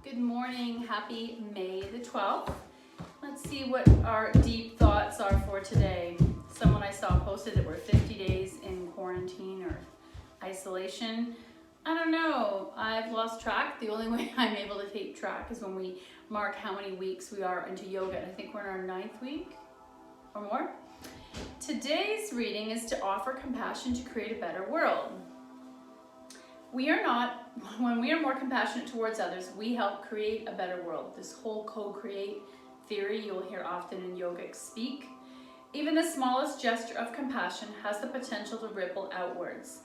Good morning, happy May the 12th. Let's see what our deep thoughts are for today. Someone I saw posted that we're 50 days in quarantine or isolation. I don't know, I've lost track. The only way I'm able to keep track is when we mark how many weeks we are into yoga, and I think we're in our 9th week or more. Today's reading is to offer compassion to create a better world. When we are more compassionate towards others, we help create a better world. This whole co-create theory you'll hear often in yogic speak. Even the smallest gesture of compassion has the potential to ripple outwards.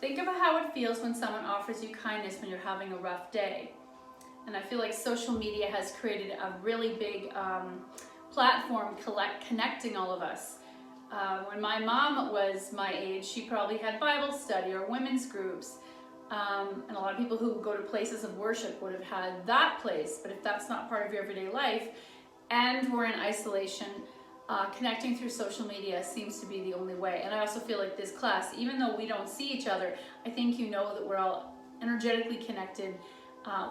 Think about how it feels when someone offers you kindness when you're having a rough day. And I feel like social media has created a really big platform connecting all of us. When my mom was my age, she probably had Bible study or women's groups. And a lot of people who go to places of worship would have had that place, but if that's not part of your everyday life and we're in isolation, connecting through social media seems to be the only way. And I also feel like this class, even though we don't see each other, I think you know that we're all energetically connected,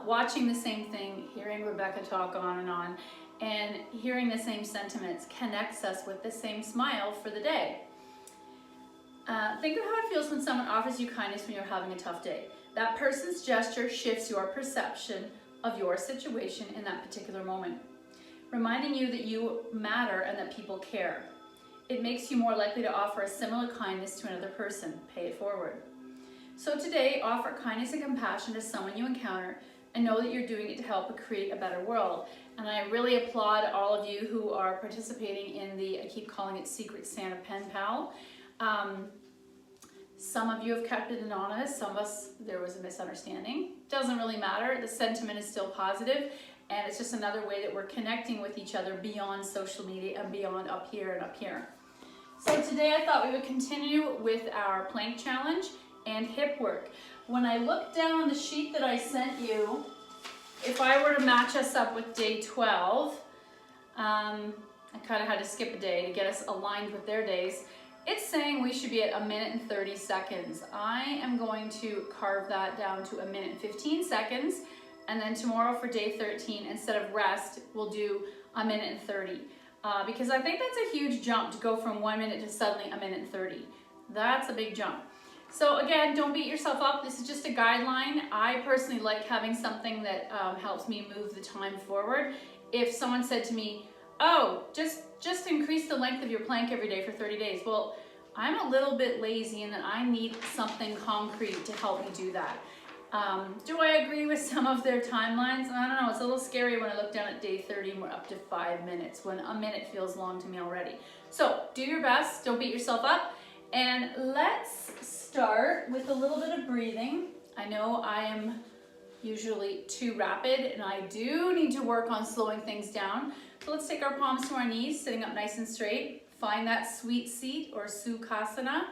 watching the same thing, hearing Rebecca talk on, and hearing the same sentiments connects us with the same smile for the day. Think of how it feels when someone offers you kindness when you're having a tough day. That person's gesture shifts your perception of your situation in that particular moment, reminding you that you matter and that people care. It makes you more likely to offer a similar kindness to another person. Pay it forward. So today, offer kindness and compassion to someone you encounter and know that you're doing it to help create a better world. And I really applaud all of you who are participating in I keep calling it Secret Santa Pen Pal. Some of you have kept it anonymous, some of us, there was a misunderstanding. Doesn't really matter, the sentiment is still positive, and it's just another way that we're connecting with each other beyond social media and beyond up here and up here. So today I thought we would continue with our plank challenge and hip work. When I looked down on the sheet that I sent you, if I were to match us up with day 12, I kind of had to skip a day to get us aligned with their days. It's saying we should be at 1 minute and 30 seconds. I am going to carve that down to 1 minute and 15 seconds. And then tomorrow for day 13, instead of rest, we'll do 1 minute and 30. Because I think that's a huge jump to go from 1 minute to suddenly 1 minute and 30. That's a big jump. So again, don't beat yourself up. This is just a guideline. I personally like having something that helps me move the time forward. If someone said to me, oh, just increase the length of your plank every day for 30 days. Well, I'm a little bit lazy and that I need something concrete to help me do that. Do I agree with some of their timelines? I don't know, it's a little scary when I look down at day 30 and we're up to 5 minutes, when 1 minute feels long to me already. So do your best, don't beat yourself up, and let's start with a little bit of breathing. I know I am usually too rapid and I do need to work on slowing things down. So let's take our palms to our knees, sitting up nice and straight. Find that sweet seat or Sukhasana.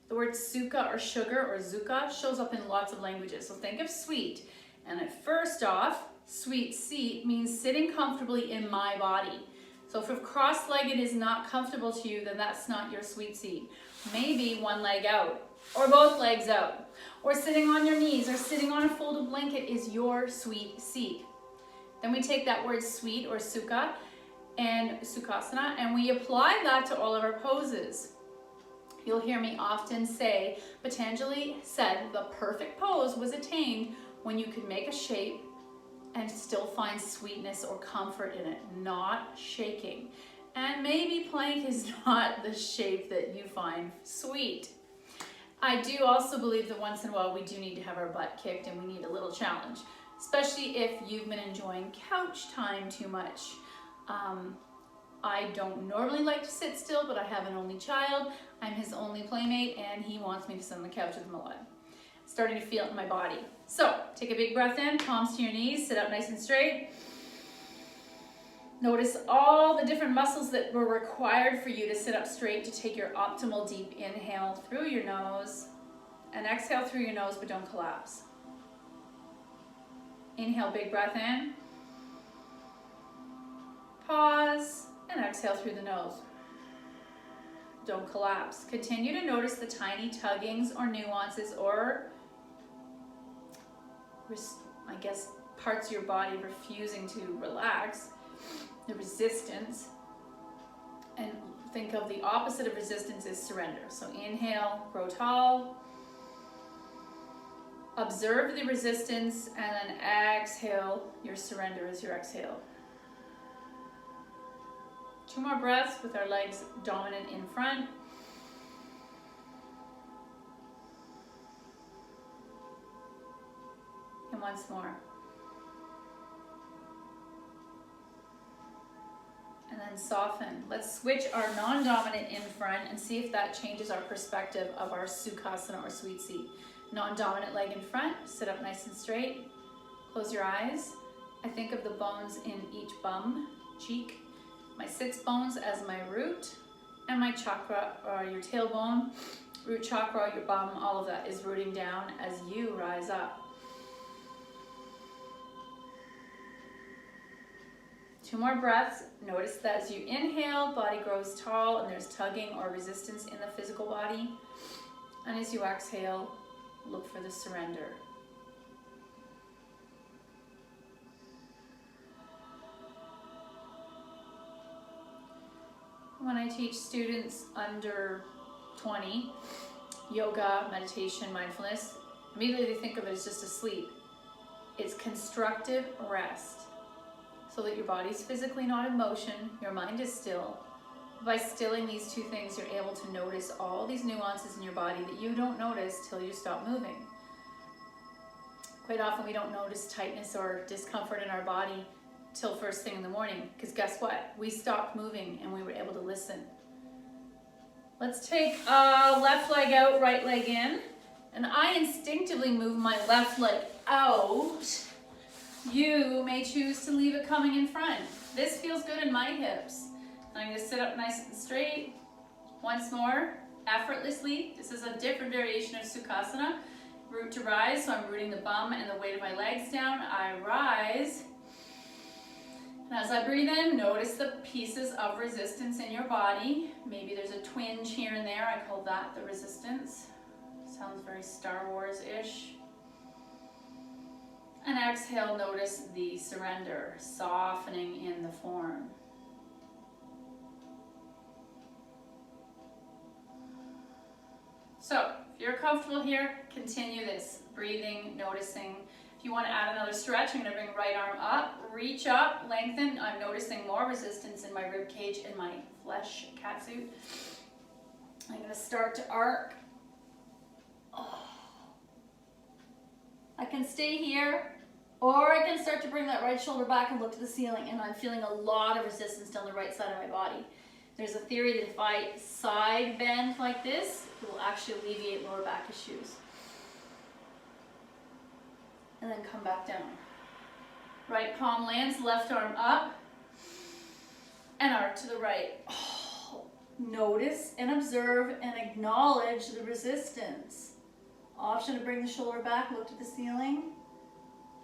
The word sukha or sugar or zuka shows up in lots of languages. So think of sweet. And first off, sweet seat means sitting comfortably in my body. So if cross-legged is not comfortable to you, then that's not your sweet seat. Maybe one leg out or both legs out, or sitting on your knees or sitting on a folded blanket is your sweet seat. Then we take that word sweet or sukha and Sukhasana and we apply that to all of our poses. You'll hear me often say, Patanjali said the perfect pose was attained when you could make a shape and still find sweetness or comfort in it, not shaking. And maybe plank is not the shape that you find sweet. I do also believe that once in a while we do need to have our butt kicked and we need a little challenge. Especially if you've been enjoying couch time too much. I don't normally like to sit still, but I have an only child. I'm his only playmate, and he wants me to sit on the couch with him a lot. Starting to feel it in my body. So, take a big breath in, palms to your knees, sit up nice and straight. Notice all the different muscles that were required for you to sit up straight to take your optimal deep inhale through your nose, and exhale through your nose, but don't collapse. Inhale, big breath in. Pause and exhale through the nose. Don't collapse. Continue to notice the tiny tuggings or nuances or, I guess, parts of your body refusing to relax, the resistance. And think of the opposite of resistance is surrender. So inhale, grow tall. Observe the resistance, and then exhale your surrender as your exhale. 2 more breaths with our legs dominant in front. And once more. And then soften. Let's switch our non-dominant in front and see if that changes our perspective of our Sukhasana or sweet seat. Non-dominant leg in front, sit up nice and straight. Close your eyes. I think of the bones in each bum, cheek, my sits bones as my root, and my chakra, or your tailbone, root chakra, your bum, all of that is rooting down as you rise up. 2 more breaths. Notice that as you inhale, body grows tall and there's tugging or resistance in the physical body. And as you exhale, look for the surrender. When I teach students under 20, yoga, meditation, mindfulness, immediately they think of it as just a sleep. It's constructive rest, so that your body's physically not in motion, your mind is still. By stilling these 2 things, you're able to notice all these nuances in your body that you don't notice till you stop moving. Quite often we don't notice tightness or discomfort in our body till first thing in the morning, because guess what? We stopped moving and we were able to listen. Let's take left leg out, right leg in, and I instinctively move my left leg out. You may choose to leave it coming in front. This feels good in my hips. I'm going to sit up nice and straight. Once more, effortlessly. This is a different variation of Sukhasana. Root to rise, so I'm rooting the bum and the weight of my legs down. I rise. And as I breathe in, notice the pieces of resistance in your body. Maybe there's a twinge here and there. I call that the resistance. Sounds very Star Wars-ish. And exhale, notice the surrender, softening in the form. So, if you're comfortable here, continue this, breathing, noticing. If you want to add another stretch, I'm going to bring right arm up, reach up, lengthen. I'm noticing more resistance in my rib cage in my flesh catsuit. I'm going to start to arc. I can stay here, or I can start to bring that right shoulder back and look to the ceiling, and I'm feeling a lot of resistance down the right side of my body. There's a theory that if I side bend like this, it will actually alleviate lower back issues. And then come back down. Right palm lands, left arm up, and arc to the right. Notice and observe and acknowledge the resistance. Option to bring the shoulder back, look to the ceiling,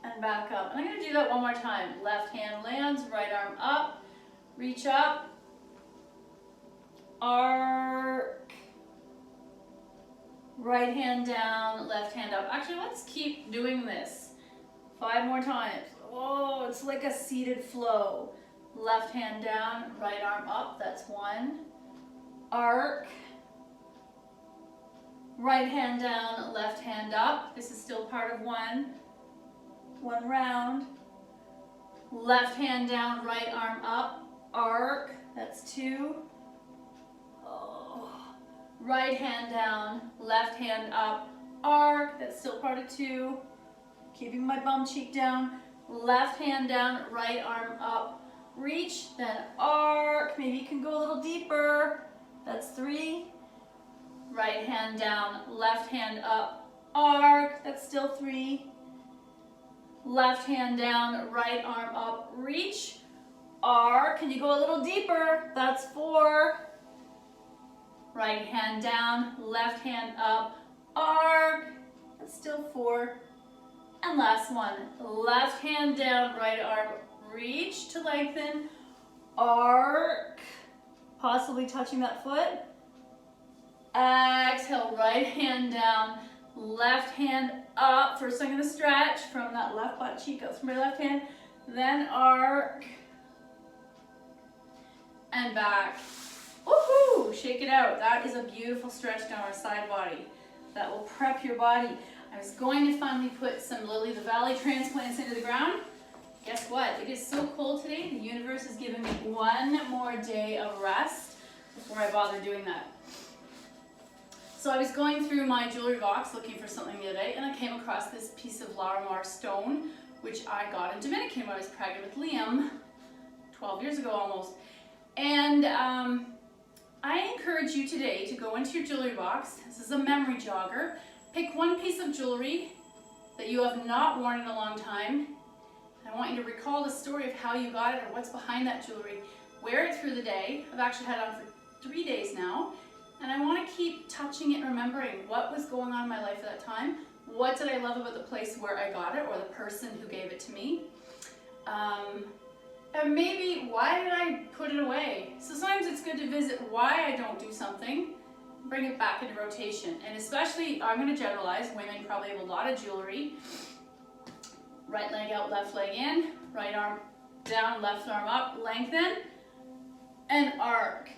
and back up. And I'm going to do that one more time. Left hand lands, right arm up, reach up, arc, right hand down, left hand up. Actually, let's keep doing this 5 more times. Oh, it's like a seated flow. Left hand down, right arm up, that's 1. Arc. Right hand down, left hand up. This is still part of 1. 1 round. Left hand down, right arm up. Arc. That's 2. Oh. Right hand down, left hand up. Arc. That's still part of 2. Keeping my bum cheek down. Left hand down, right arm up. Reach, then arc. Maybe you can go a little deeper. That's 3. Right hand down, left hand up, arc, that's still 3. Left hand down, right arm up, reach, arc. Can you go a little deeper? That's 4. Right hand down, left hand up, arc, that's still 4. And last one, left hand down, right arm, reach to lengthen, arc, possibly touching that foot. Exhale, right hand down, Left hand up. First I'm gonna stretch from that left butt cheek out from my left hand, then arc, and back. Woohoo! Shake it out. That is a beautiful stretch down our side body. That will prep your body. I was going to finally put some Lily of the Valley transplants into the ground. Guess what? It is so cold today, the universe is giving me one more day of rest before I bother doing that. So I was going through my jewelry box looking for something the other day, and I came across this piece of Larimar stone, which I got in Dominican when I was pregnant with Liam, 12 years ago almost. And I encourage you today to go into your jewelry box. This is a memory jogger. Pick one piece of jewelry that you have not worn in a long time. I want you to recall the story of how you got it or what's behind that jewelry. Wear it through the day. I've actually had it on for 3 days now. And I want to keep touching it, remembering what was going on in my life at that time. What did I love about the place where I got it or the person who gave it to me? And maybe why did I put it away? So sometimes it's good to visit why I don't do something, bring it back into rotation. And especially, I'm going to generalize, women probably have a lot of jewelry. Right leg out, left leg in, right arm down, left arm up, lengthen, and arc.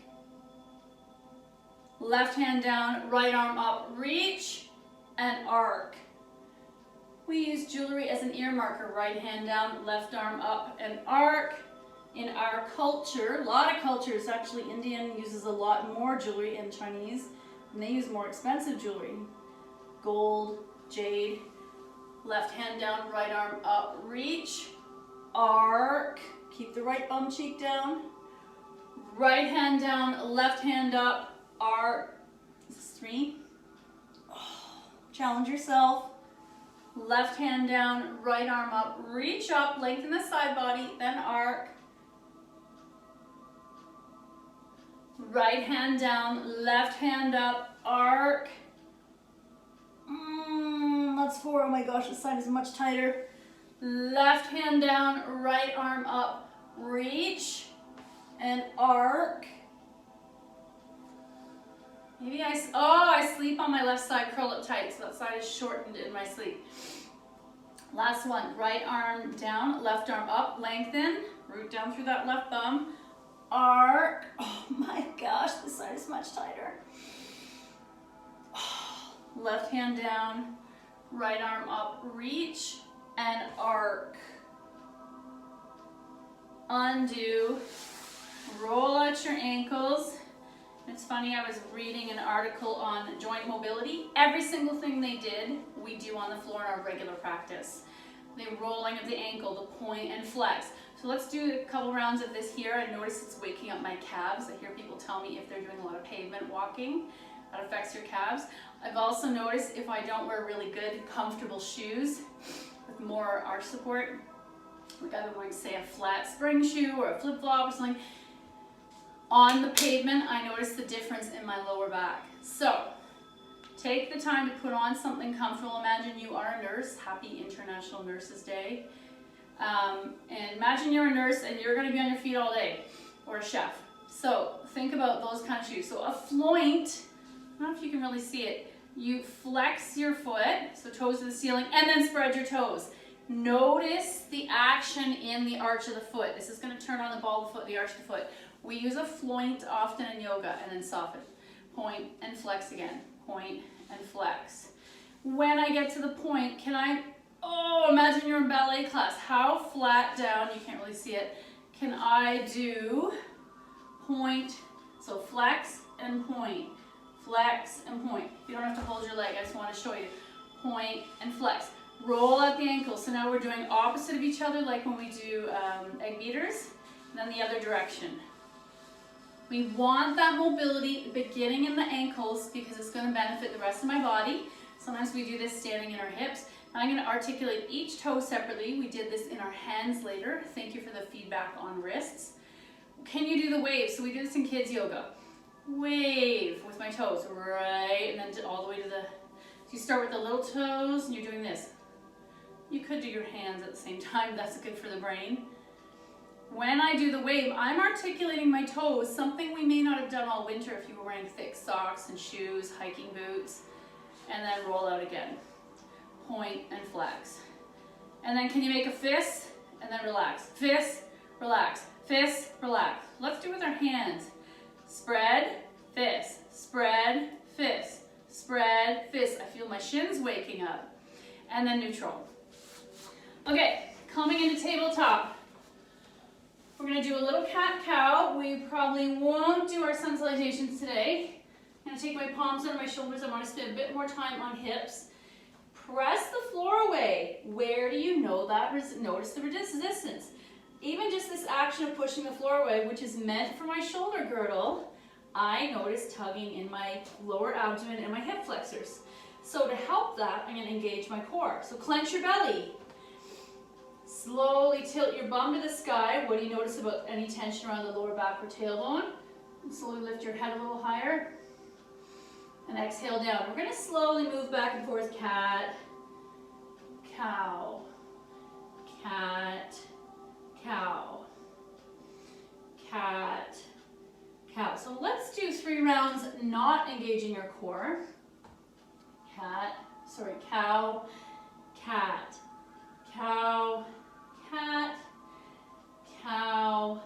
Left hand down, right arm up, reach, and arc. We use jewelry as an ear marker. Right hand down, left arm up, and arc. In our culture, a lot of cultures, actually Indian uses a lot more jewelry than Chinese, and they use more expensive jewelry. Gold, jade, left hand down, right arm up, reach, arc. Keep the right bum cheek down. Right hand down, left hand up, arc. This is 3. Oh, challenge yourself. Left hand down, right arm up, reach up, lengthen the side body, then arc. Right hand down, left hand up, arc. That's 4. Oh my gosh, this side is much tighter. Left hand down, right arm up, reach, and arc. Maybe I sleep on my left side, curl it tight, so that side is shortened in my sleep. Last one, right arm down, left arm up, lengthen, root down through that left thumb, arc. Oh my gosh, this side is much tighter. Left hand down, right arm up, reach, and arc. Undo, roll out your ankles. It's funny, I was reading an article on joint mobility. Every single thing they did, we do on the floor in our regular practice. The rolling of the ankle, the point and flex. So let's do a couple rounds of this here. I notice it's waking up my calves. I hear people tell me if they're doing a lot of pavement walking, that affects your calves. I've also noticed if I don't wear really good, comfortable shoes with more arch support, like I've been wearing, say, a flat spring shoe or a flip-flop or something, on the pavement, I notice the difference in my lower back. So, take the time to put on something comfortable. Imagine you are a nurse. Happy International Nurses Day. And imagine you're a nurse and you're going to be on your feet all day, or a chef. So, think about those kind of shoes. So, a floint, I don't know if you can really see it. You flex your foot, so toes to the ceiling, and then spread your toes. Notice the action in the arch of the foot. This is going to turn on the ball of the foot, the arch of the foot. We use a floint often in yoga, and then soften. Point and flex again. Point and flex. When I get to the point, imagine you're in ballet class. How flat down, you can't really see it, can I do point? So flex and point. Flex and point. You don't have to hold your leg, I just want to show you. Point and flex. Roll out the ankles. So now we're doing opposite of each other, like when we do egg beaters, and then the other direction. We want that mobility beginning in the ankles because it's going to benefit the rest of my body. Sometimes we do this standing in our hips. I'm going to articulate each toe separately. We did this in our hands later. Thank you for the feedback on wrists. Can you do the wave? So we do this in kids yoga. Wave with my toes, right, and then all the way to the, so you start with the little toes and you're doing this. You could do your hands at the same time. That's good for the brain. When I do the wave, I'm articulating my toes, something we may not have done all winter if you were wearing thick socks and shoes, hiking boots. and then roll out again. Point and flex. And then can you make a fist and then relax? Fist, relax, fist, relax. Let's do it with our hands. Spread, fist, spread, fist, spread, fist. I feel my shins waking up. And then neutral. Okay, coming into tabletop. We're gonna do a little cat-cow. We probably won't do our sun salutations today. I'm gonna take my palms under my shoulders. I wanna spend a bit more time on hips. Press the floor away. Where do you know that? Notice the resistance. Even just this action of pushing the floor away, which is meant for my shoulder girdle, I notice tugging in my lower abdomen and my hip flexors. So to help that, I'm going to engage my core. So clench your belly. Slowly tilt your bum to the sky. What do you notice about any tension around the lower back or tailbone? And slowly lift your head a little higher. And exhale down. We're going to slowly move back and forth. Cat, cow, cat, cow, cat, cow. So let's do 3 rounds not engaging our core. Cow, cat, cow, cat, cow,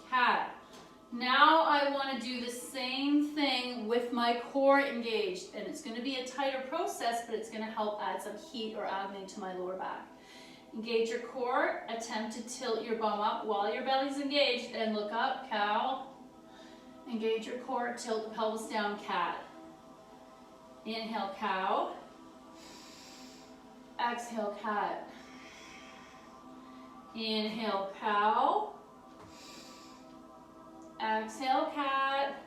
cat. Now I want to do the same thing with my core engaged, and it's going to be a tighter process, but it's going to help add some heat or agony to my lower back. Engage your core, attempt to tilt your bum up while your belly's engaged, and look up, cow. Engage your core, tilt the pelvis down, cat. Inhale, cow. Exhale, cat. Inhale, cow. Exhale, cat.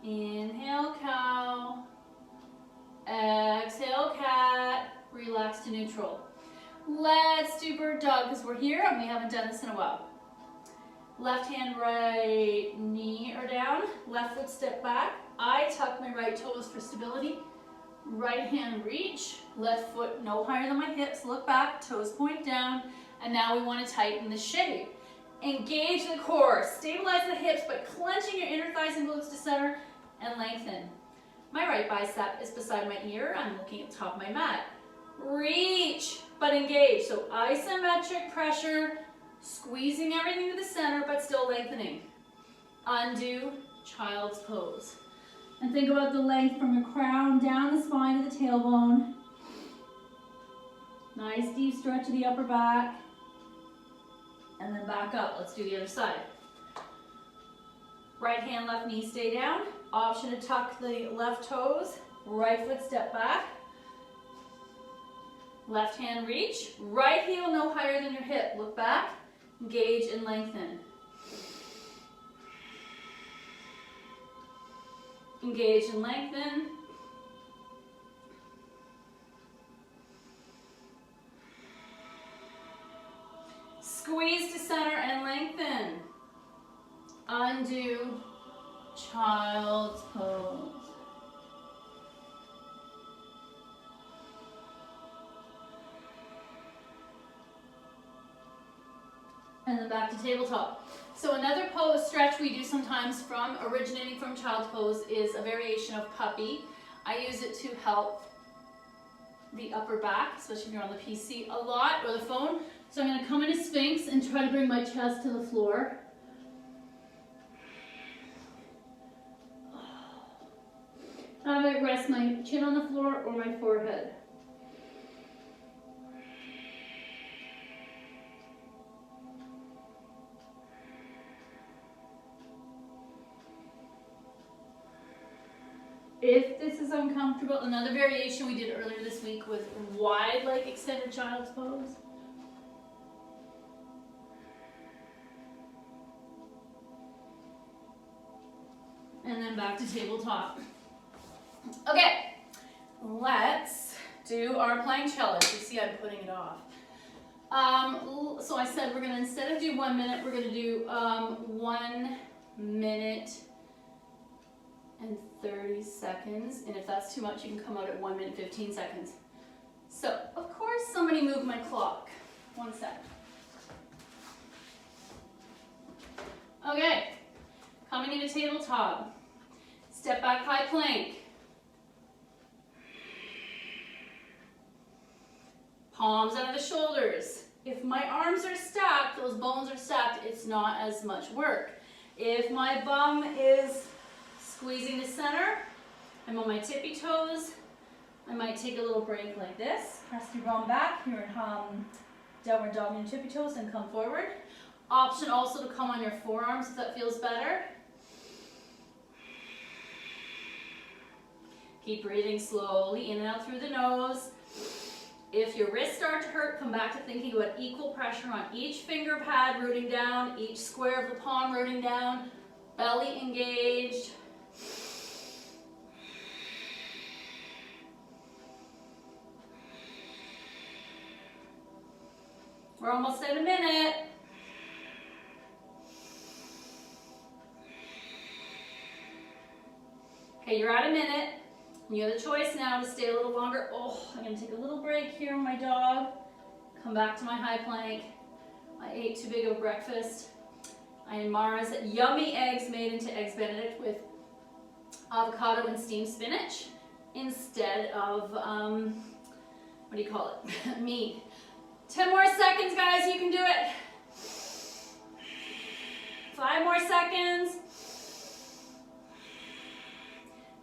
Inhale, cow. Exhale, cat. Relax to neutral. Let's do bird dog because we're here and we haven't done this in a while. Left hand, right knee or down. Left foot step back. I tuck my right toes for stability. Right hand reach. Left foot no higher than my hips. Look back, toes point down. And now we want to tighten the shape. Engage the core. Stabilize the hips by clenching your inner thighs and glutes to center and lengthen. My right bicep is beside my ear. I'm looking at the top of my mat. Reach, but engage. So isometric pressure, squeezing everything to the center, but still lengthening. Undo, child's pose. And think about the length from your crown down the spine to the tailbone. Nice deep stretch of the upper back. And then back up. Let's do the other side. Right hand, left knee, stay down. Option to tuck the left toes. Right foot step back. Left hand reach. Right heel no higher than your hip. Look back. Engage and lengthen. Engage and lengthen. Squeeze to center and lengthen. Undo, child's pose. And then back to tabletop. So another pose stretch we do sometimes originating from child's pose is a variation of puppy. I use it to help the upper back, especially if you're on the PC a lot or the phone. So I'm going to come into Sphinx and try to bring my chest to the floor. I might rest my chin on the floor or my forehead. If this is uncomfortable, another variation we did earlier this week was wide leg extended child's pose. And then back to tabletop. Okay, let's do our plank challenge. You see I'm putting it off. So I said we're gonna, instead of do 1 minute, we're gonna do 1 minute and 30 seconds. And if that's too much, you can come out at 1 minute, 15 seconds. So, of course, somebody moved my clock. 1 sec. Okay, coming into tabletop. Step back high plank. Palms under the shoulders. If my arms are stacked, those bones are stacked, it's not as much work. If my bum is squeezing the center, I'm on my tippy toes, I might take a little break like this. Press your bum back, you're in downward dog on your tippy toes and come forward. Option also to come on your forearms if that feels better. Keep breathing slowly in and out through the nose. If your wrists start to hurt, come back to thinking about equal pressure on each finger pad rooting down, each square of the palm rooting down, belly engaged. We're almost at a minute. Okay, you're at a minute. You have the choice now to stay a little longer. Oh, I'm gonna take a little break here on my dog. Come back to my high plank. I ate too big of a breakfast. I had Mara's yummy eggs made into Eggs Benedict with avocado and steamed spinach instead of, what do you call it, meat. 10 more seconds, guys, you can do it. 5 more seconds.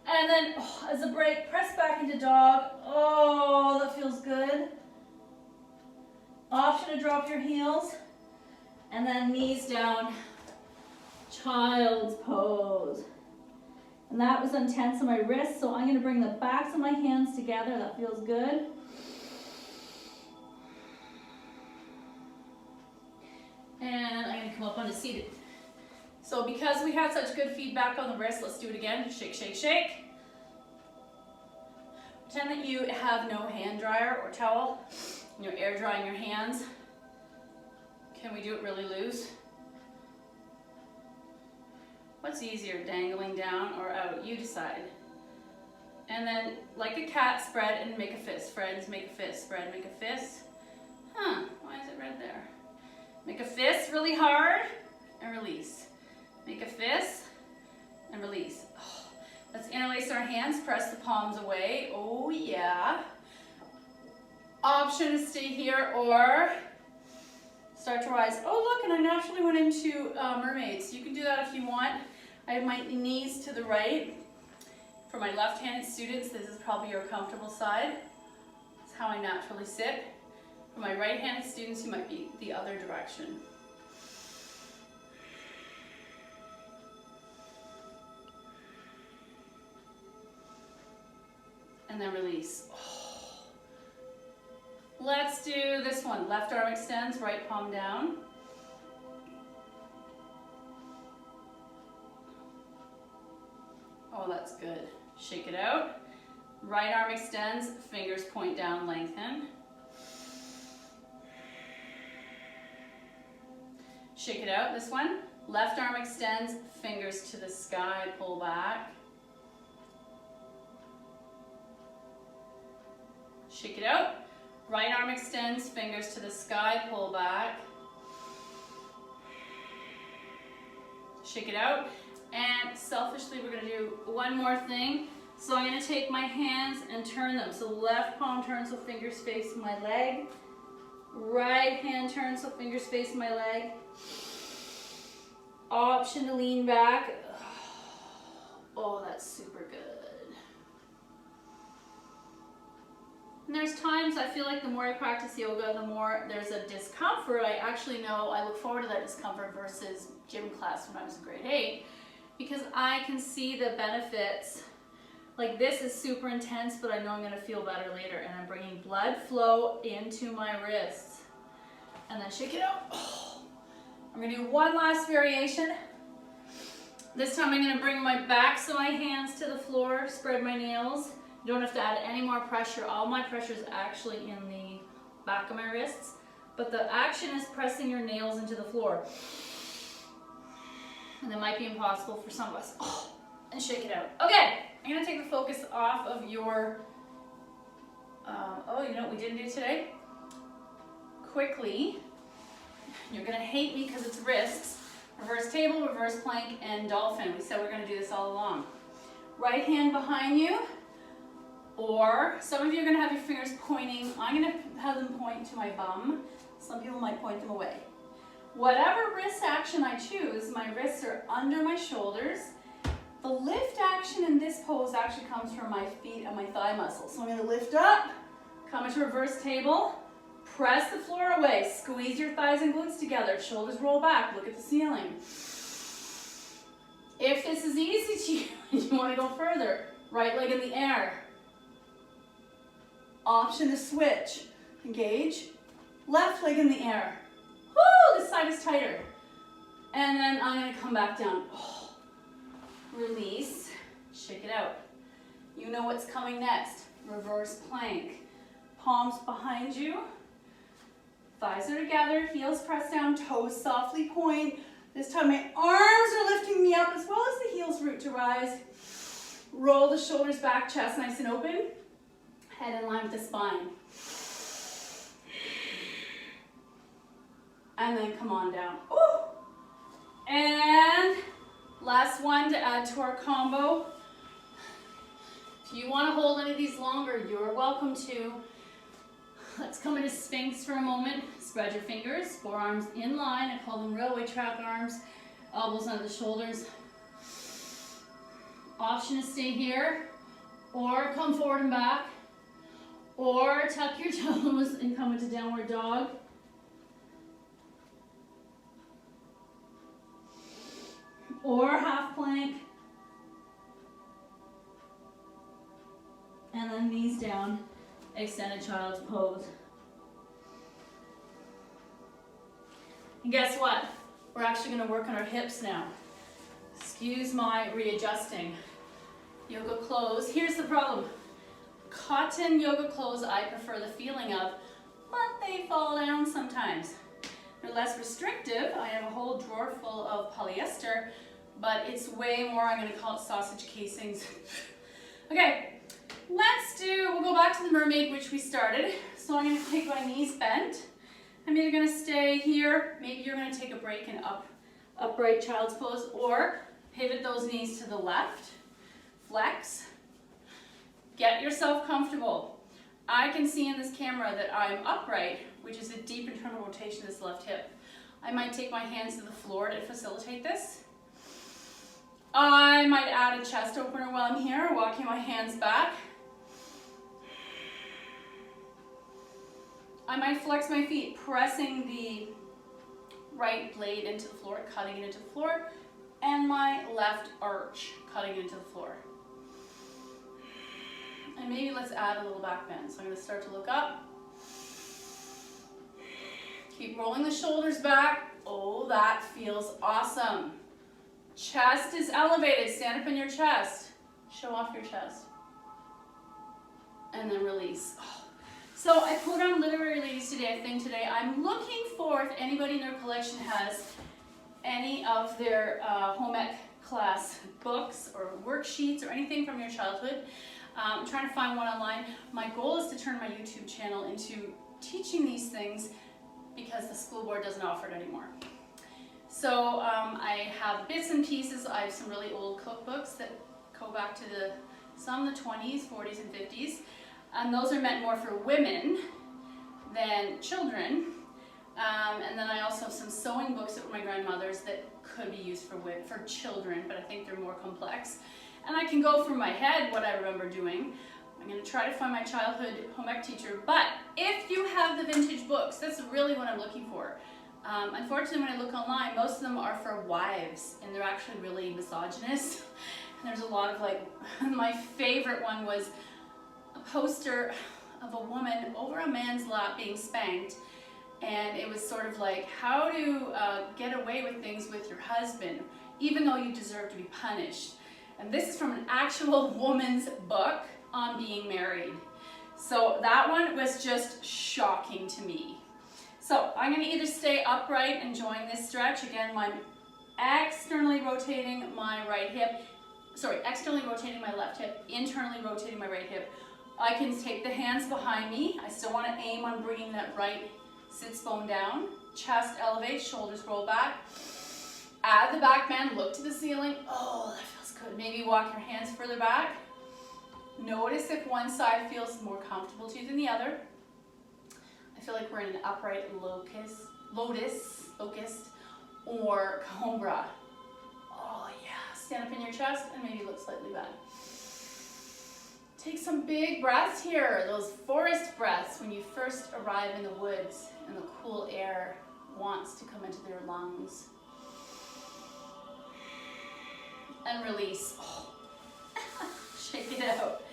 And then, as a break, press back into dog. Oh, that feels good. Option to drop your heels. And then knees down, child's pose. And that was intense on my wrists, so I'm gonna bring the backs of my hands together. That feels good. And I'm gonna come up onto seated. So because we had such good feedback on the wrist, let's do it again. Shake, shake, shake. Pretend that you have no hand dryer or towel, and you're air drying your hands. Can we do it really loose? What's easier, dangling down or out? You decide. And then, like a cat, spread and make a fist. Friends, make a fist. Spread, make a fist. Huh, why is it red there? Make a fist really hard and release. Make a fist and release. Oh, let's interlace our hands, press the palms away. Oh yeah. Option to stay here or start to rise. Oh look, and I naturally went into mermaids. You can do that if you want. I have my knees to the right. For my left-handed students, this is probably your comfortable side. It's how I naturally sit. For my right-handed students, you might be the other direction. And then release. Oh. Let's do this one. Left arm extends, right palm down. Oh, that's good. Shake it out. Right arm extends, fingers point down, lengthen. Shake it out, this one. Left arm extends, fingers to the sky, pull back. Shake it out. Right arm extends, fingers to the sky, pull back. Shake it out. And selfishly, we're gonna do one more thing. So I'm gonna take my hands and turn them. So left palm turns so fingers face my leg. Right hand turns so fingers face my leg. Option to lean back. Oh, that's super good. And there's times I feel like the more I practice yoga, the more there's a discomfort. I actually know I look forward to that discomfort versus gym class when I was in grade 8 because I can see the benefits. Like this is super intense, but I know I'm gonna feel better later, and I'm bringing blood flow into my wrists. And then shake it out. Oh. I'm gonna do one last variation. This time I'm gonna bring my backs of my hands to the floor, spread my nails. You don't have to add any more pressure. All my pressure is actually in the back of my wrists, but the action is pressing your nails into the floor. And that might be impossible for some of us. Oh, and shake it out. Okay, I'm gonna take the focus off of your, oh, you know what we didn't do today? Quickly, you're gonna hate me because it's wrists. Reverse table, reverse plank, and dolphin. We said we're gonna do this all along. Right hand behind you. Or some of you are gonna have your fingers pointing. I'm gonna have them point to my bum. Some people might point them away. Whatever wrist action I choose, my wrists are under my shoulders. The lift action in this pose actually comes from my feet and my thigh muscles. So I'm gonna lift up, come into reverse table, press the floor away, squeeze your thighs and glutes together, shoulders roll back, look at the ceiling. If this is easy to you and you wanna go further, right leg in the air. Option to switch, engage, left leg in the air. Woo, this side is tighter. And then I'm gonna come back down. Oh, release, shake it out. You know what's coming next. Reverse plank. Palms behind you. Thighs are together, heels press down, toes softly point. This time my arms are lifting me up as well as the heels root to rise. Roll the shoulders back, chest nice and open. Head in line with the spine. And then come on down. Ooh. And last one to add to our combo. If you want to hold any of these longer, you're welcome to. Let's come into Sphinx for a moment. Spread your fingers, forearms in line. I call them railway track arms. Elbows under the shoulders. Option to stay here, or come forward and back, or tuck your toes and come into downward dog. Or half plank. And then knees down, extended child's pose. And guess what? We're actually going to work on our hips now. Excuse my readjusting. Yoga clothes. Here's the problem. Cotton yoga clothes I prefer the feeling of, but they fall down sometimes. They're less restrictive. I have a whole drawer full of polyester, but it's way more, I'm going to call it sausage casings. Okay, we'll go back to the mermaid, which we started. So I'm going to take my knees bent. I'm either going to stay here, maybe you're going to take a break in upright child's pose, or pivot those knees to the left, flex, get yourself comfortable. I can see in this camera that I'm upright, which is a deep internal rotation of this left hip. I might take my hands to the floor to facilitate this. I might add a chest opener while I'm here, walking my hands back. I might flex my feet, pressing the right blade into the floor, cutting it into the floor, and my left arch, cutting it into the floor. And maybe let's add a little back bend. So I'm going to start to look up. Keep rolling the shoulders back. Oh, that feels awesome. Chest is elevated. Stand up in your chest. Show off your chest. And then release. Oh. So I put on Literary Ladies Today, a thing today. I'm looking for if anybody in their collection has any of their home ec class books or worksheets or anything from your childhood. I'm trying to find one online. My goal is to turn my YouTube channel into teaching these things because the school board doesn't offer it anymore. So I have bits and pieces. I have some really old cookbooks that go back to some of the 20s, 40s, and 50s. And those are meant more for women than children. And then I also have some sewing books that were my grandmother's that could be used for children, but I think they're more complex. And I can go through my head what I remember doing. I'm going to try to find my childhood home ec teacher. But if you have the vintage books, that's really what I'm looking for. Unfortunately, when I look online, most of them are for wives, and they're actually really misogynist. And there's a lot of my favorite one was a poster of a woman over a man's lap being spanked. And it was sort of like how to get away with things with your husband, even though you deserve to be punished. And this is from an actual woman's book on being married. So that one was just shocking to me. So I'm going to either stay upright, enjoying this stretch. Again, I'm externally rotating my right hip. Sorry, externally rotating my left hip, internally rotating my right hip. I can take the hands behind me. I still want to aim on bringing that right sits bone down. Chest elevates, shoulders roll back. Add the back bend, look to the ceiling. Oh, that feels good. Maybe walk your hands further back. Notice if one side feels more comfortable to you than the other. I feel like we're in an upright locust, or cobra. Oh yeah, stand up in your chest and maybe look slightly back. Take some big breaths here, those forest breaths when you first arrive in the woods and the cool air wants to come into their lungs. And release. Oh. Shake it out.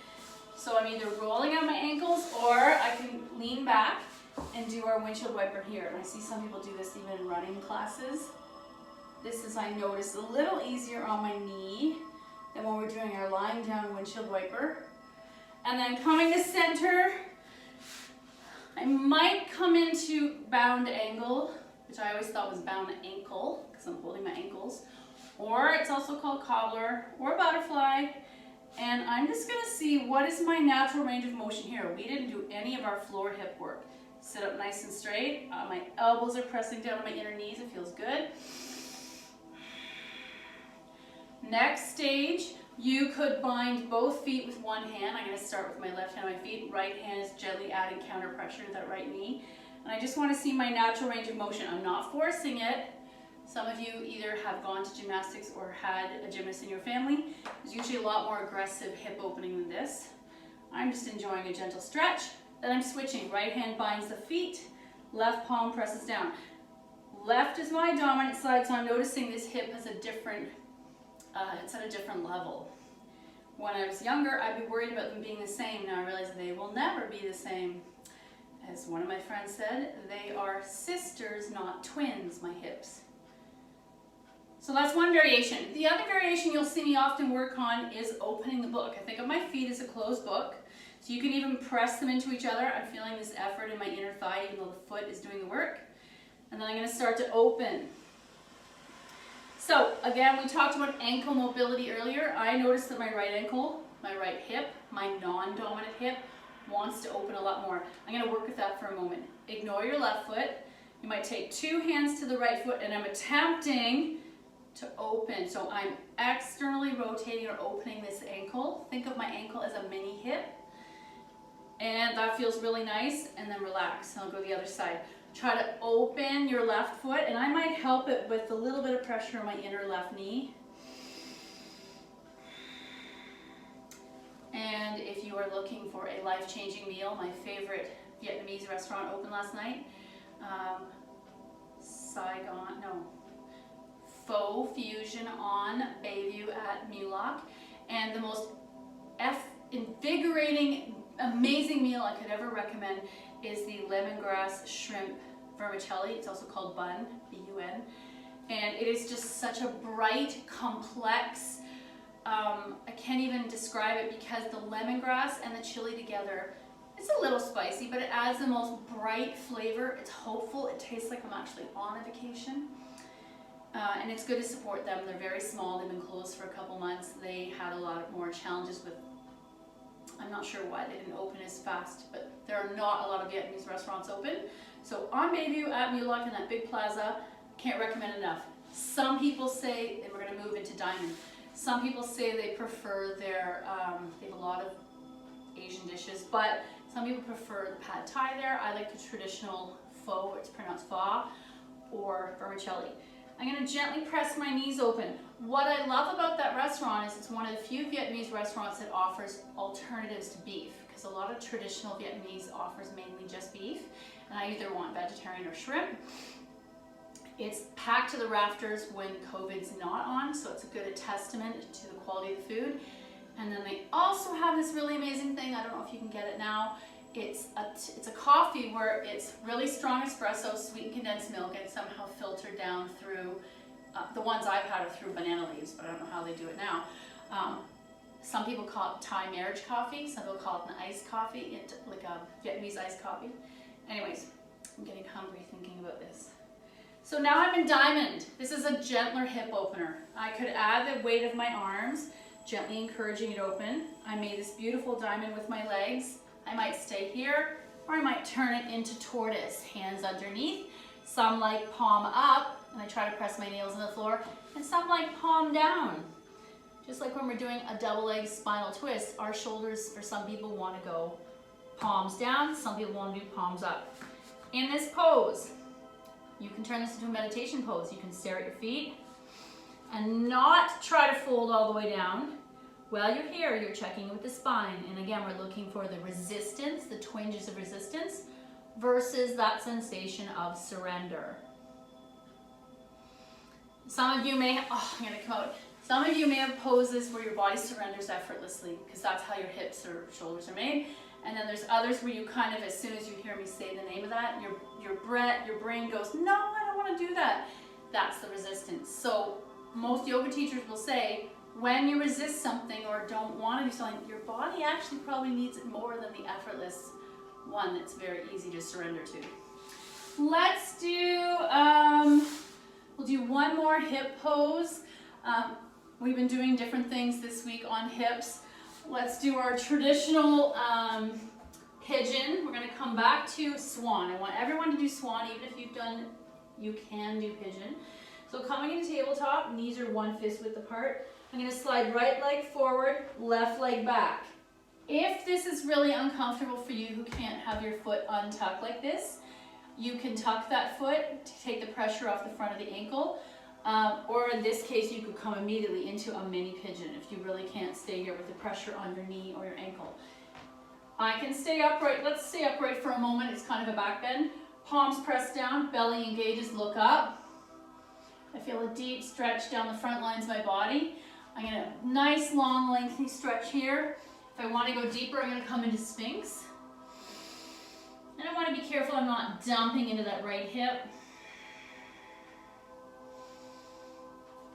So I'm either rolling out my ankles or I can lean back and do our windshield wiper here. And I see some people do this even in running classes. This is, I notice, a little easier on my knee than when we're doing our lying down windshield wiper. And then coming to center, I might come into bound angle, which I always thought was bound ankle because I'm holding my ankles. Or it's also called cobbler or butterfly. And I'm just gonna see what is my natural range of motion here. We didn't do any of our floor hip work. Sit up nice and straight. My elbows are pressing down on my inner knees. It feels good. Next stage, you could bind both feet with one hand. I'm gonna start with my left hand on my feet. Right hand is gently adding counter pressure to that right knee. And I just wanna see my natural range of motion. I'm not forcing it. Some of you either have gone to gymnastics or had a gymnast in your family. There's usually a lot more aggressive hip opening than this. I'm just enjoying a gentle stretch. Then I'm switching. Right hand binds the feet, left palm presses down. Left is my dominant side, so I'm noticing this hip has a different, it's at a different level. When I was younger, I'd be worried about them being the same. Now I realize they will never be the same. As one of my friends said, they are sisters, not twins, my hips. So that's one variation. The other variation you'll see me often work on is opening the book. I think of my feet as a closed book. So you can even press them into each other. I'm feeling this effort in my inner thigh even though the foot is doing the work. And then I'm going to start to open. So again, we talked about ankle mobility earlier. I noticed that my right ankle, my right hip, my non-dominant hip wants to open a lot more. I'm going to work with that for a moment. Ignore your left foot. You might take two hands to the right foot and I'm attempting to open. So I'm externally rotating or opening this ankle. Think of my ankle as a mini hip. And that feels really nice. And then relax. And I'll go the other side. Try to open your left foot. And I might help it with a little bit of pressure on my inner left knee. And if you are looking for a life-changing meal, my favorite Vietnamese restaurant opened last night. Pho Fusion on Bayview at Mulock, and the most invigorating, amazing meal I could ever recommend is the lemongrass shrimp vermicelli. It's also called bun, B-U-N, and it is just such a bright, complex, I can't even describe it because the lemongrass and the chili together, it's a little spicy, but it adds the most bright flavor. It's hopeful. It tastes like I'm actually on a vacation. And it's good to support them. They're very small. They've been closed for a couple months. They had a lot more challenges with, I'm not sure why they didn't open as fast, but there are not a lot of Vietnamese restaurants open. So on Bayview at Mulock in that big plaza, can't recommend enough. Some people say, and we're going to move into Diamond, some people say they prefer their, they have a lot of Asian dishes, but some people prefer the pad thai there. I like the traditional pho, it's pronounced pho, or vermicelli. I'm going to gently press my knees open. What I love about that restaurant is it's one of the few Vietnamese restaurants that offers alternatives to beef, because a lot of traditional Vietnamese offers mainly just beef, and I either want vegetarian or shrimp. It's packed to the rafters when COVID's not on, so it's a good testament to the quality of the food. And then they also have this really amazing thing, I don't know if you can get it now, it's a coffee where it's really strong espresso, sweetened condensed milk, and somehow filtered down through, the ones I've had are through banana leaves, but I don't know how they do it now. Some people call it Thai marriage coffee, some people call it an iced coffee, like a Vietnamese iced coffee. Anyways, I'm getting hungry thinking about this. So now I'm in Diamond. This is a gentler hip opener. I could add the weight of my arms, gently encouraging it open. I made this beautiful diamond with my legs. I might stay here, or I might turn it into tortoise, hands underneath. Some like palm up, and I try to press my nails on the floor, and some like palm down. Just like when we're doing a double leg spinal twist, our shoulders, for some people, want to go palms down, some people want to do palms up. In this pose, you can turn this into a meditation pose. You can stare at your feet and not try to fold all the way down. While you're here, you're checking with the spine. And again, we're looking for the resistance, the twinges of resistance, versus that sensation of surrender. Some of you may, I'm gonna come out. Some of you may have poses where your body surrenders effortlessly, because that's how your hips or shoulders are made. And then there's others where you kind of, as soon as you hear me say the name of that, your brain goes, no, I don't want to do that. That's the resistance. So most yoga teachers will say, when you resist something or don't want to do something, your body actually probably needs it more than the effortless one that's very easy to surrender to. Let's do, we'll do one more hip pose. We've been doing different things this week on hips. Let's do our traditional pigeon. We're going to come back to swan. I want everyone to do swan, even if you've done, you can do pigeon. So coming into tabletop, knees are 1 fist width apart. I'm going to slide right leg forward, left leg back. If this is really uncomfortable for you who can't have your foot untucked like this, you can tuck that foot to take the pressure off the front of the ankle. Or in this case, you could come immediately into a mini pigeon if you really can't stay here with the pressure on your knee or your ankle. I can stay upright. Let's stay upright for a moment. It's kind of a back bend. Palms pressed down, belly engages, look up. I feel a deep stretch down the front lines of my body. I'm going to nice, long, lengthy stretch here. If I want to go deeper, I'm going to come into Sphinx. And I want to be careful I'm not dumping into that right hip.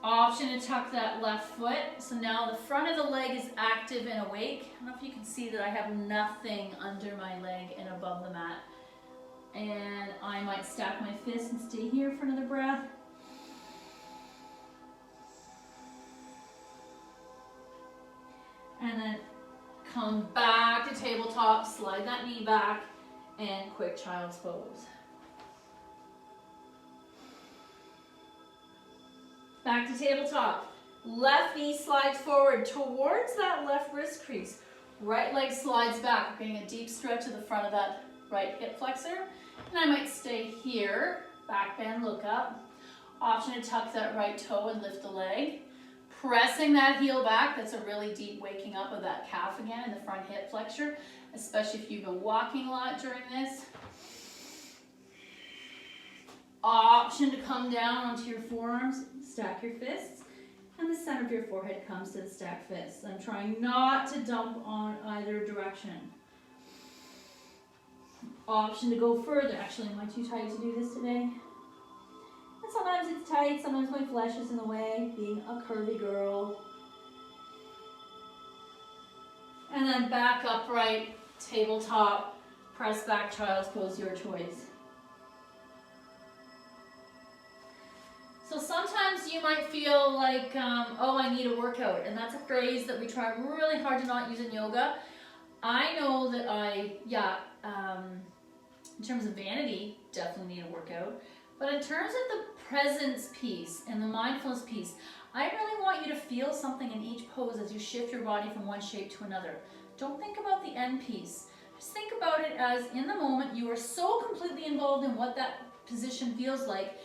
Option to tuck that left foot. So now the front of the leg is active and awake. I don't know if you can see that I have nothing under my leg and above the mat. And I might stack my fists and stay here for another breath. And then come back to tabletop, slide that knee back, and quick child's pose. Back to tabletop. Left knee slides forward towards that left wrist crease. Right leg slides back. We're getting a deep stretch of the front of that right hip flexor. And I might stay here. Back bend, look up. Option to tuck that right toe and lift the leg. Pressing that heel back. That's a really deep waking up of that calf again in the front hip flexor, especially if you've been walking a lot during this. Option to come down onto your forearms, stack your fists, and the center of your forehead comes to the stacked fists. I'm trying not to dump on either direction. Option to go further. Actually, am I too tight to do this today? And sometimes it's tight, sometimes my flesh is in the way, being a curvy girl. And then back upright, tabletop, press back, child's pose, your choice. So sometimes you might feel like, oh, I need a workout. And that's a phrase that we try really hard to not use in yoga. I know that in terms of vanity, definitely need a workout. But in terms of the presence piece and the mindfulness piece, I really want you to feel something in each pose as you shift your body from one shape to another. Don't think about the end piece. Just think about it as in the moment you are so completely involved in what that position feels like.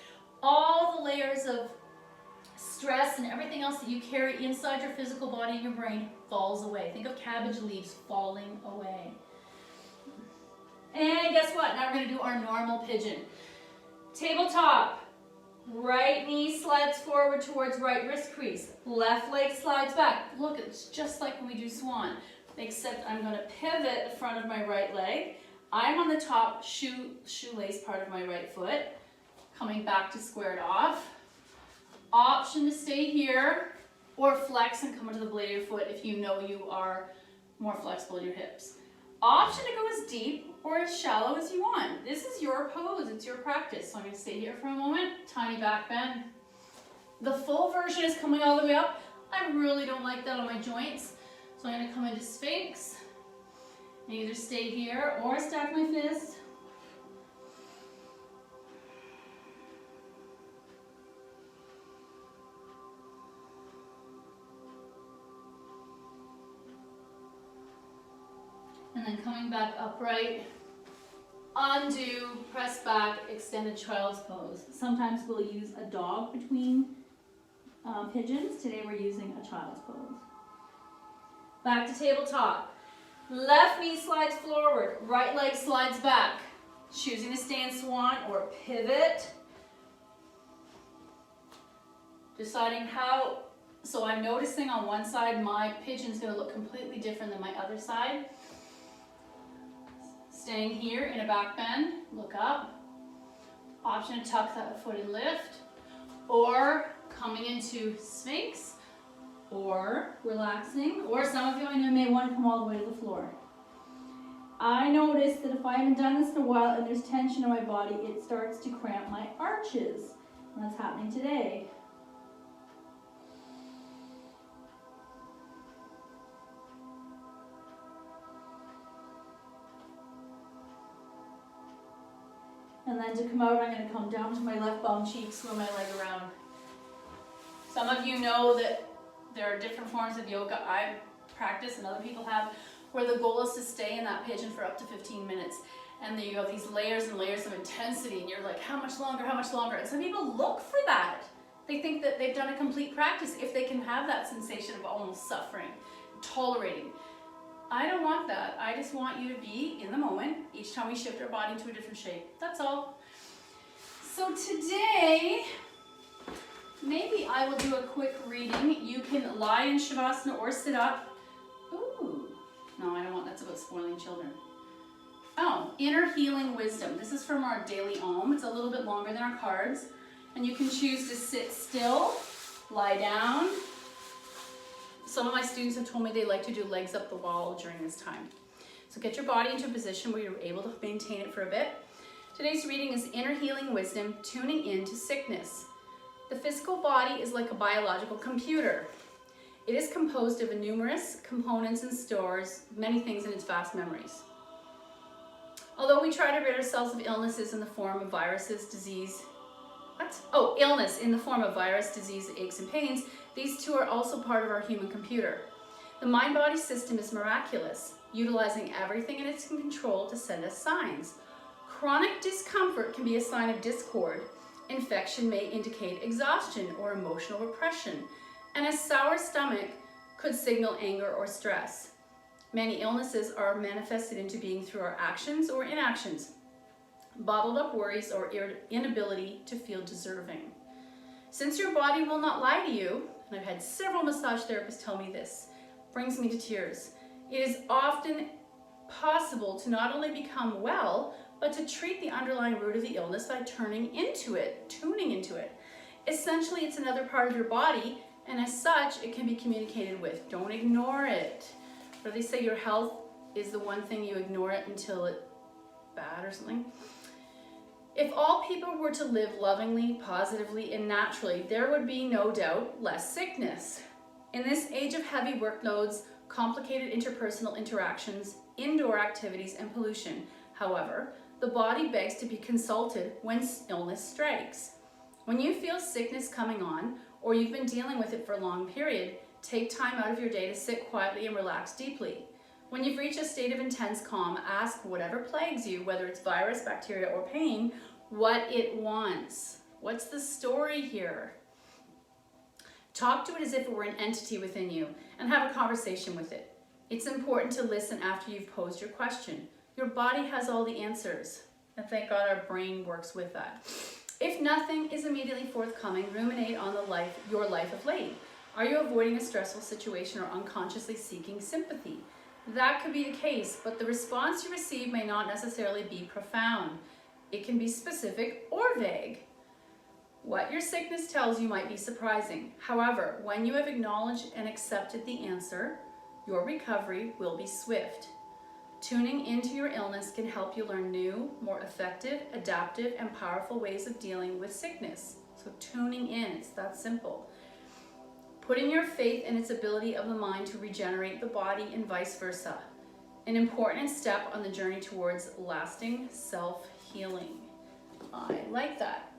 All the layers of stress and everything else that you carry inside your physical body and your brain falls away. Think of cabbage leaves falling away. And guess what? Now we're going to do our normal pigeon. Tabletop. Right knee slides forward towards right wrist crease. Left leg slides back. Look, it's just like when we do swan, except I'm going to pivot the front of my right leg. I'm on the top shoelace part of my right foot. Coming back to squared off. Option to stay here or flex and come into the blade of your foot if you know you are more flexible in your hips. Option to go as deep or as shallow as you want. This is your pose, it's your practice. So I'm going to stay here for a moment, tiny back bend. The full version is coming all the way up. I really don't like that on my joints. So I'm going to come into Sphinx. And either stay here or stack my fist. And then coming back upright, undo, press back, extended child's pose. Sometimes we'll use a dog between pigeons. Today we're using a child's pose. Back to tabletop. Left knee slides forward, right leg slides back. Choosing to stay in swan or pivot. Deciding how, so I'm noticing on one side my pigeon's going to look completely different than my other side. Staying here in a back bend, look up. Option to tuck that foot and lift, or coming into Sphinx, or relaxing, or some of you I know may want to come all the way to the floor. I notice that if I haven't done this in a while and there's tension in my body, it starts to cramp my arches. And that's happening today. And then to come out, I'm going to come down to my left bum cheek, swim my leg around. Some of you know that there are different forms of yoga I practice and other people have, where the goal is to stay in that pigeon for up to 15 minutes. And then you have these layers and layers of intensity, and you're like, how much longer, how much longer? And some people look for that. They think that they've done a complete practice if they can have that sensation of almost suffering, tolerating. I don't want that. I just want you to be in the moment each time we shift our body into a different shape. That's all. So today, maybe I will do a quick reading. You can lie in Shavasana or sit up. Ooh, no, I don't want, that's about spoiling children. Oh, Inner Healing Wisdom. This is from our daily Om. It's a little bit longer than our cards. And you can choose to sit still, lie down. Some of my students have told me they like to do legs up the wall during this time. So get your body into a position where you're able to maintain it for a bit. Today's reading is Inner Healing Wisdom, tuning into sickness. The physical body is like a biological computer. It is composed of numerous components and stores many things in its vast memories. Although we try to rid ourselves of illnesses in the form of viruses, disease, illness in the form of virus, disease, aches, and pains, these two are also part of our human computer. The mind-body system is miraculous, utilizing everything in its control to send us signs. Chronic discomfort can be a sign of discord. Infection may indicate exhaustion or emotional repression, and a sour stomach could signal anger or stress. Many illnesses are manifested into being through our actions or inactions, bottled up worries, or inability to feel deserving. Since your body will not lie to you, and I've had several massage therapists tell me this, brings me to tears. It is often possible to not only become well, but to treat the underlying root of the illness by tuning into it. Essentially, it's another part of your body, and as such, it can be communicated with. Don't ignore it. Or they say your health is the one thing you ignore it until it's bad or something. If all people were to live lovingly, positively, and naturally, there would be no doubt less sickness. In this age of heavy workloads, complicated interpersonal interactions, indoor activities, and pollution, however, the body begs to be consulted when illness strikes. When you feel sickness coming on, or you've been dealing with it for a long period, take time out of your day to sit quietly and relax deeply. When you've reached a state of intense calm, ask whatever plagues you, whether it's virus, bacteria, or pain, what it wants. What's the story here? Talk to it as if it were an entity within you and have a conversation with it. It's important to listen after you've posed your question. Your body has all the answers, and thank God our brain works with that. If nothing is immediately forthcoming, ruminate on your life of late. Are you avoiding a stressful situation or unconsciously seeking sympathy? That could be the case, but the response you receive may not necessarily be profound. It can be specific or vague. What your sickness tells you might be surprising. However, when you have acknowledged and accepted the answer, your recovery will be swift. Tuning into your illness can help you learn new, more effective, adaptive, and powerful ways of dealing with sickness. So tuning in, it's that simple. Putting your faith in its ability of the mind to regenerate the body and vice versa. An important step on the journey towards lasting self-healing. I like that.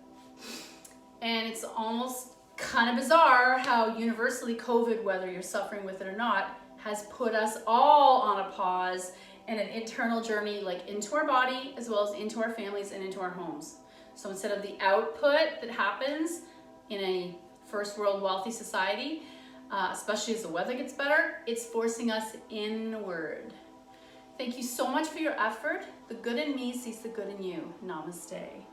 And it's almost kind of bizarre how universally COVID, whether you're suffering with it or not, has put us all on a pause and an internal journey, like into our body as well as into our families and into our homes. So instead of the output that happens in a first world wealthy society, especially as the weather gets better, it's forcing us inward. Thank you so much for your effort. The good in me sees the good in you. Namaste.